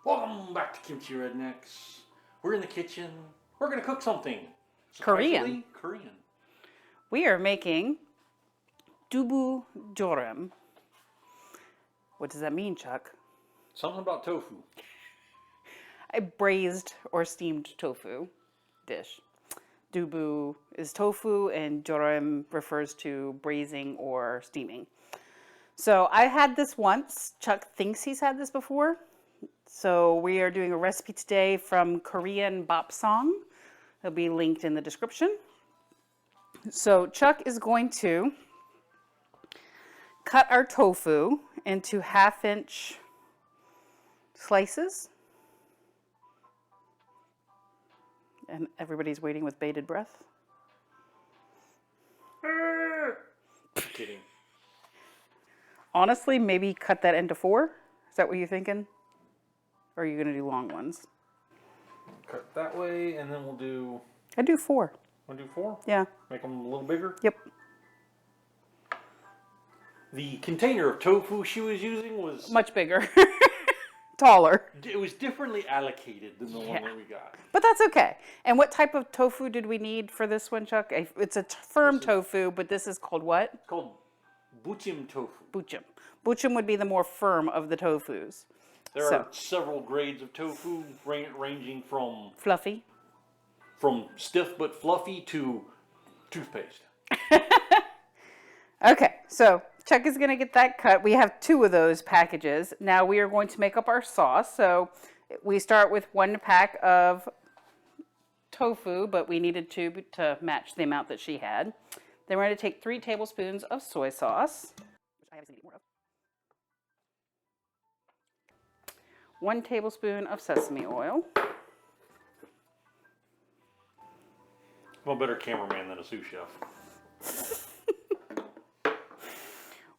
Welcome back to Kimchi Rednecks. We're in the kitchen. We're going to cook something. Korean. Korean. We are making Dubu Jorim. What does that mean, Chuck? Something about tofu. A braised or steamed tofu dish. Dubu is tofu and jorim refers to braising or steaming. So I had this once. Chuck thinks he's had this before. So we are doing a recipe today from Korean bop song. It'll be linked in the description. So Chuck is going to cut our tofu into 1/2-inch slices. And everybody's waiting with bated breath. Kidding. Honestly, maybe cut that into 4. Is that what you're thinking? Or are you going to do long ones? Cut that way, and then we'll do... I do 4. Want to do 4? Yeah. Make them a little bigger? Yep. The container of tofu she was using was... Much bigger. Taller. It was differently allocated than the one that we got. But that's okay. And what type of tofu did we need for this one, Chuck? It's a firm tofu, but this is called what? It's called buchim tofu. Buchim. Buchim would be the more firm of the tofus. There are several grades of tofu ranging from... Fluffy. From stiff but fluffy to toothpaste. Okay, so Chuck is going to get that cut. We have 2 of those packages. Now we are going to make up our sauce. So we start with 1 pack of tofu, but we needed to match the amount that she had. Then we're going to take 3 tablespoons of soy sauce, which I obviously need more of. 1 tablespoon of sesame oil. I'm a better cameraman than a sous chef.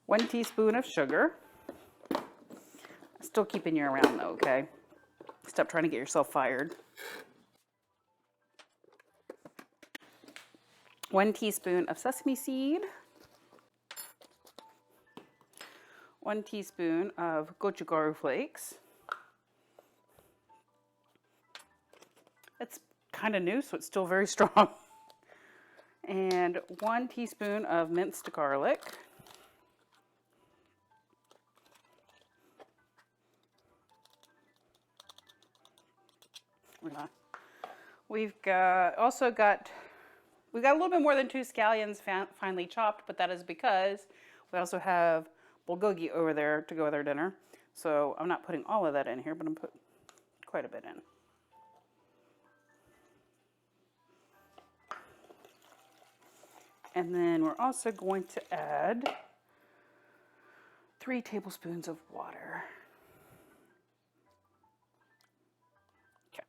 1 teaspoon of sugar. Still keeping you around though, okay? Stop trying to get yourself fired. 1 teaspoon of sesame seed. 1 teaspoon of gochugaru flakes. It's kind of new, so it's still very strong. And 1 teaspoon of minced garlic. We've got a little bit more than 2 scallions finely chopped, but that is because we also have bulgogi over there to go with our dinner. So I'm not putting all of that in here, but I'm putting quite a bit in. And then we're also going to add 3 tablespoons of water. Okay.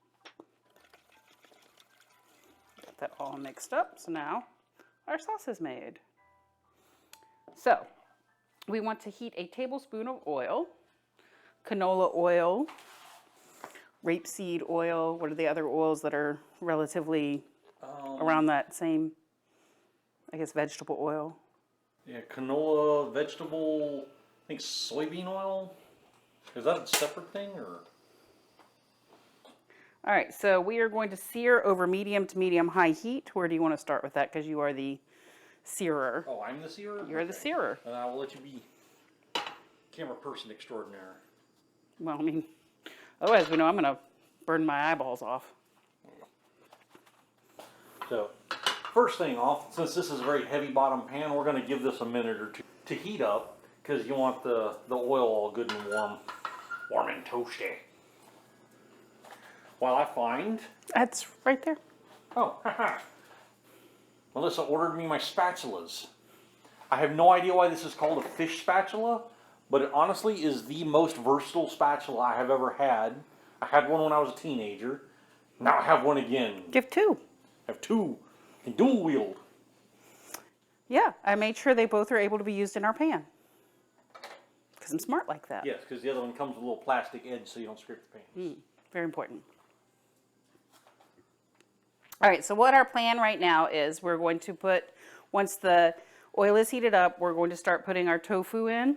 Got that all mixed up. So now our sauce is made. So we want to heat a tablespoon of oil, canola oil, rapeseed oil. What are the other oils that are relatively around that same, I guess, vegetable oil? Yeah, canola, vegetable, I think soybean oil. Is that a separate thing or? All right, so we are going to sear over medium to medium-high heat. Where do you want to start with that? Because you are the searer. Oh, I'm the searer? You're the searer. And I will let you be camera person extraordinaire. Well, I mean, otherwise we know I'm going to burn my eyeballs off. So, first thing off, since this is a very heavy bottom pan, we're going to give this a minute or 2 to heat up because you want the oil all good and warm and toasty. While I find... That's right there. Oh, haha. Melissa ordered me my spatulas. I have no idea why this is called a fish spatula, but it honestly is the most versatile spatula I have ever had. I had one when I was a teenager. Now I have one again. You have 2. I have 2. And dual wield. Yeah, I made sure they both are able to be used in our pan. Because I'm smart like that. Yes, because the other one comes with a little plastic edge so you don't scrape the pan. Very important. All right, so what our plan right now is we're going to put, once the oil is heated up, we're going to start putting our tofu in.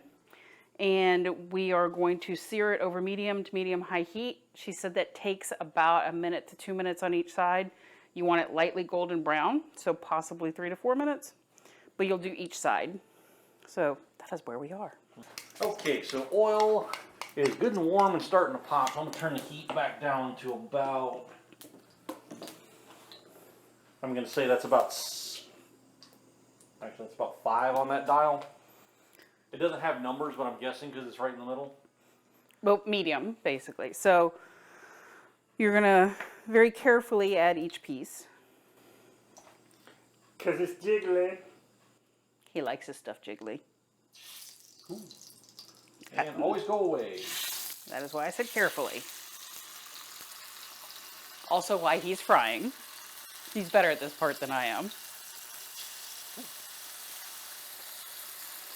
And we are going to sear it over medium to medium high heat. She said that takes about 1 minute to 2 minutes on each side. You want it lightly golden brown, so possibly 3 to 4 minutes, but you'll do each side. So that is where we are. Okay, so oil is good and warm and starting to pop. So I'm gonna turn the heat back down to about, I'm gonna say that's about, actually that's about 5 on that dial. It doesn't have numbers, but I'm guessing because it's right in the middle. Well, medium, basically. So you're gonna very carefully add each piece. Because it's jiggly. He likes his stuff jiggly. Ooh. And always go away. That is why I said carefully. Also why he's frying. He's better at this part than I am.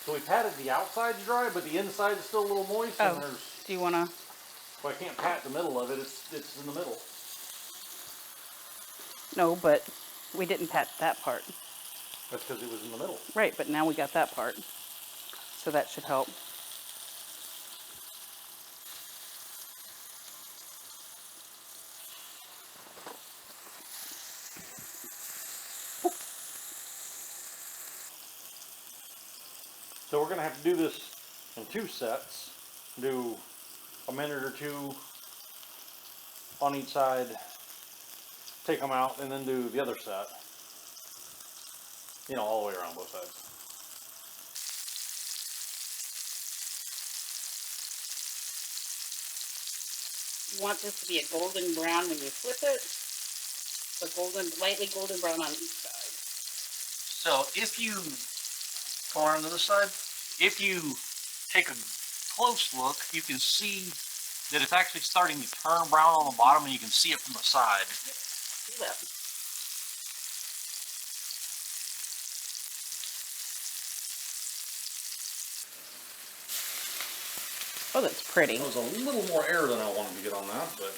So we patted the outside dry, but the inside is still a little moist. Oh, And there's, do you want to? well, I can't pat the middle of it. It's in the middle. No, but we didn't pat that part. That's because it was in the middle. Right, but now we got that part. So that should help. So we're gonna have to do this in 2 sets. Do a minute or 2 on each side, take them out, and then do the other set. You know, all the way around both sides. You want this to be a golden brown when you flip it, but lightly golden brown on each side. So if you go around to the side, if you take a close look, you can see that it's actually starting to turn brown on the bottom, and you can see it from the side. Yep, see that. Oh, that's pretty. There was a little more air than I wanted to get on that, but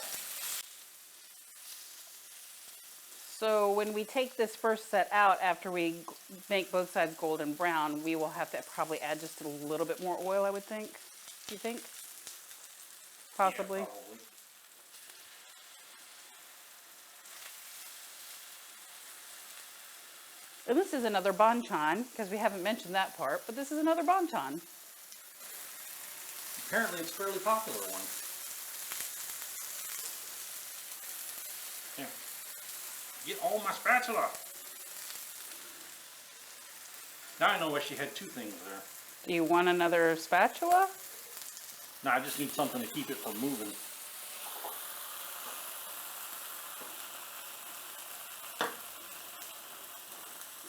So when we take this first set out, after we make both sides golden brown, we will have to probably add just a little bit more oil, I would think. You think? Possibly. yeah, probably. And this is another banchan, because we haven't mentioned that part, but this is another banchan. Apparently it's a fairly popular one. Here. Get all my spatula. Now I know why she had 2 things there. Do you want another spatula? No, I just need something to keep it from moving.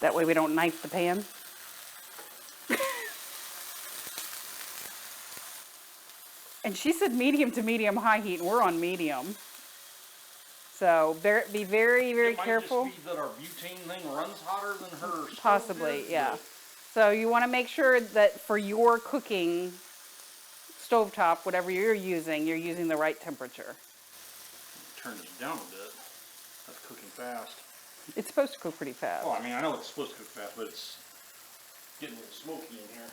That way we don't knife the pan. And she said medium to medium high heat, and we're on medium. So be very, very careful. It might just be that our butane thing runs hotter than her stove Possibly, did, yeah. but So you want to make sure that for your cooking stovetop, whatever you're using the right temperature. turn this down a bit. That's cooking fast. It's supposed to cook pretty fast. Oh, I mean, I know it's supposed to cook fast, but it's getting a little smoky in here.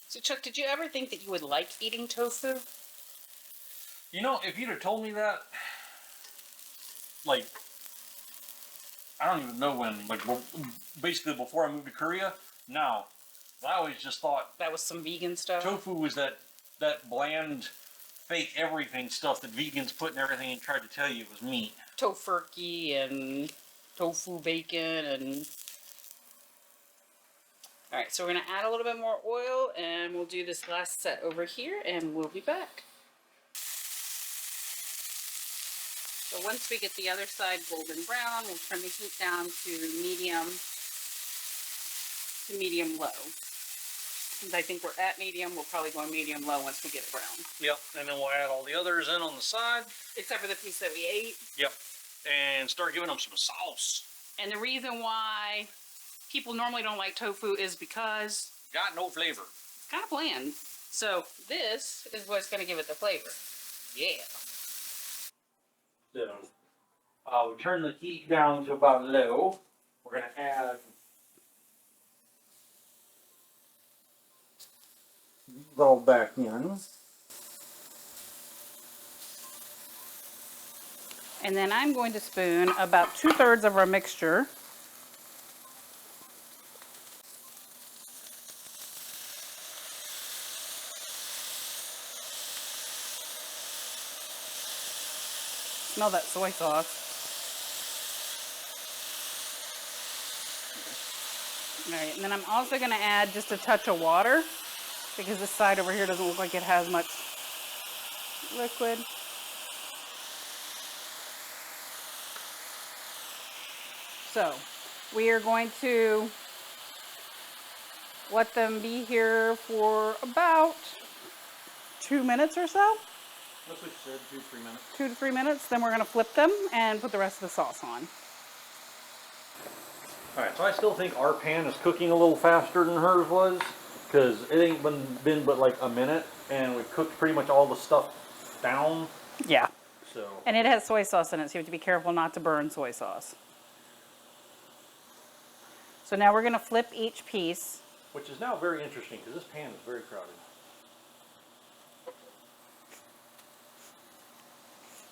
So Chuck, did you ever think that you would like eating tofu? You know, if you'd have told me that, like, I don't even know when, like, basically before I moved to Korea, no. I always just thought That was some vegan stuff? tofu was that bland, fake everything stuff that vegans put in everything and tried to tell you it was meat. Tofurkey and tofu bacon and... Alright, so we're going to add a little bit more oil and we'll do this last set over here and we'll be back. So once we get the other side golden brown, we'll turn the heat down to medium low. Since I think we're at medium, we'll probably go medium low once we get it brown. Yep, and then we'll add all the others in on the side. Except for the piece that we ate. Yep, and start giving them some sauce. And the reason why people normally don't like tofu is because Got no flavor. it's kind of bland. So this is what's going to give it the flavor. Yeah. So, we turn the heat down to about low. We're going to add it all back in. And then I'm going to spoon about 2/3 of our mixture. Smell that soy sauce. All right, and then I'm also going to add just a touch of water because this side over here doesn't look like it has much liquid. So we are going to let them be here for about 2 minutes or so. That's what you said, 2 to 3 minutes. 2 to 3 minutes. Then we're going to flip them and put the rest of the sauce on. Alright, so I still think our pan is cooking a little faster than hers was, because it ain't been but like a minute, and we've cooked pretty much all the stuff down. Yeah. So. And it has soy sauce in it, so you have to be careful not to burn soy sauce. So now we're going to flip each piece. Which is now very interesting, because this pan is very crowded.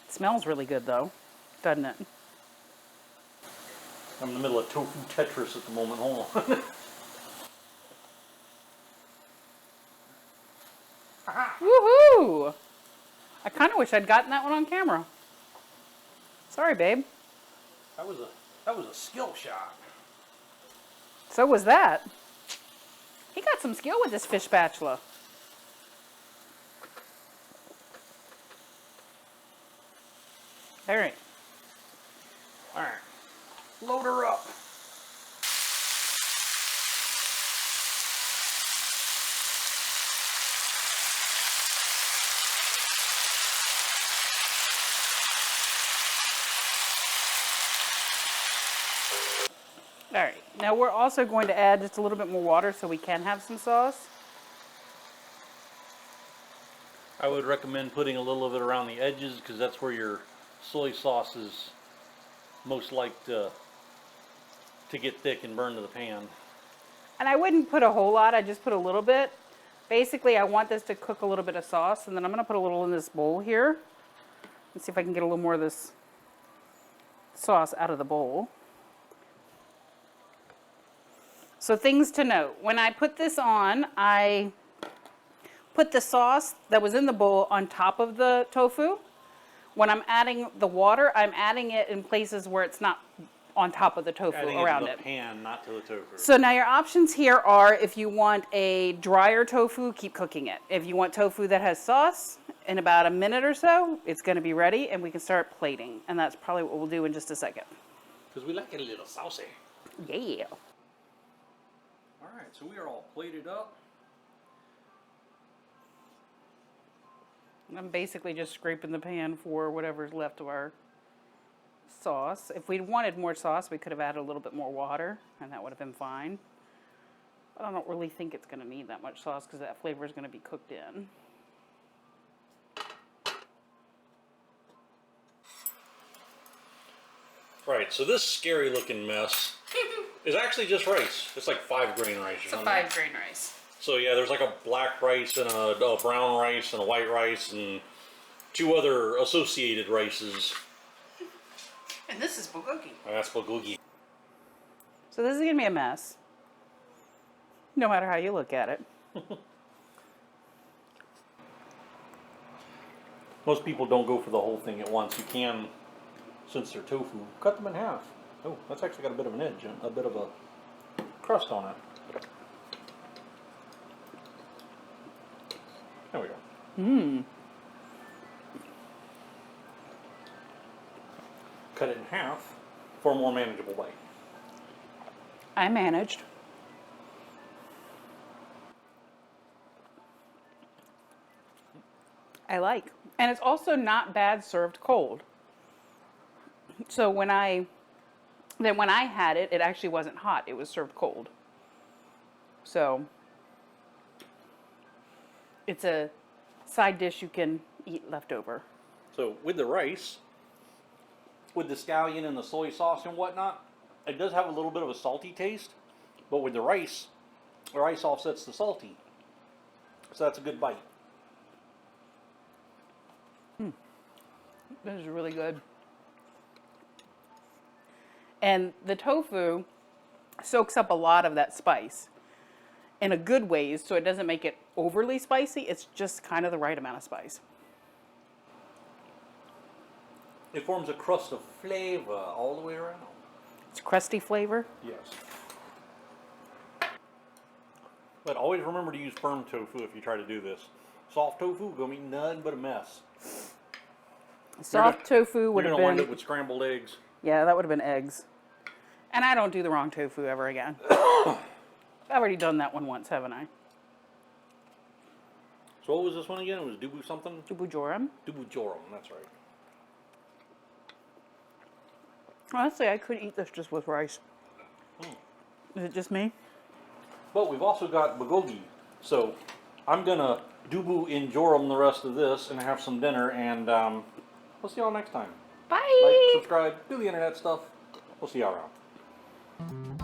It smells really good though, doesn't it? I'm in the middle of tofu Tetris at the moment. Hold on. Woohoo! I kind of wish I'd gotten that one on camera. Sorry, babe. That was a skill shot. So was that. He got some skill with this fish spatula. All right. Alright. Load her up. All right. Now we're also going to add just a little bit more water so we can have some sauce. I would recommend putting a little of it around the edges, because that's where your soy sauce is most like to get thick and burn to the pan. And I wouldn't put a whole lot, I just put a little bit. Basically, I want this to cook a little bit of sauce, and then I'm going to put a little in this bowl here. Let's see if I can get a little more of this sauce out of the bowl. So things to note. When I put this on, I put the sauce that was in the bowl on top of the tofu. When I'm adding the water, I'm adding it in places where it's not on top of the tofu, around it. To the pan, not to the tofu. So now your options here are, if you want a drier tofu, keep cooking it. If you want tofu that has sauce, in about a minute or so, it's going to be ready and we can start plating. And that's probably what we'll do in just a second. Because we like it a little saucy. Yeah. Alright, so we are all plated up. I'm basically just scraping the pan for whatever's left of our sauce. If we'd wanted more sauce, we could have added a little bit more water, and that would have been fine. But I don't really think it's going to need that much sauce because that flavor is going to be cooked in. Right, so this scary looking mess is actually just rice. It's like 5-grain rice. It's a 5-grain rice. So yeah, there's like a black rice and a brown rice and a white rice and 2 other associated rices. And this is bulgogi. That's bulgogi. So this is going to be a mess, no matter how you look at it. Most people don't go for the whole thing at once. You can, since they're tofu, cut them in half. Oh, that's actually got a bit of an edge, a bit of a crust on it. There we go. Mmm. Cut it in half for a more manageable bite. I managed. I like. And it's also not bad served cold. So when I had it, it actually wasn't hot. It was served cold. So it's a side dish you can eat leftover. So with the rice, with the scallion and the soy sauce and whatnot, it does have a little bit of a salty taste, but with the rice offsets the salty. So that's a good bite. This is really good. And the tofu soaks up a lot of that spice in a good ways, so it doesn't make it overly spicy. It's just kind of the right amount of spice. It forms a crust of flavor all the way around. It's crusty flavor. Yes. But always remember to use firm tofu if you try to do this. Soft tofu gonna be nothing but a mess. Soft tofu would You're have gonna wind been, up with scrambled eggs. yeah, that would have been eggs. And I don't do the wrong tofu ever again. I've already done that one once, haven't I? So what was this one again? It was Dubu something? Dubu Jorim. Dubu Jorim, that's right. Honestly, I could eat this just with rice. Is it just me? But we've also got bulgogi. So I'm gonna Dubu in Jorim the rest of this and have some dinner, and we'll see y'all next time. Bye! Like, subscribe, do the internet stuff. We'll see y'all around.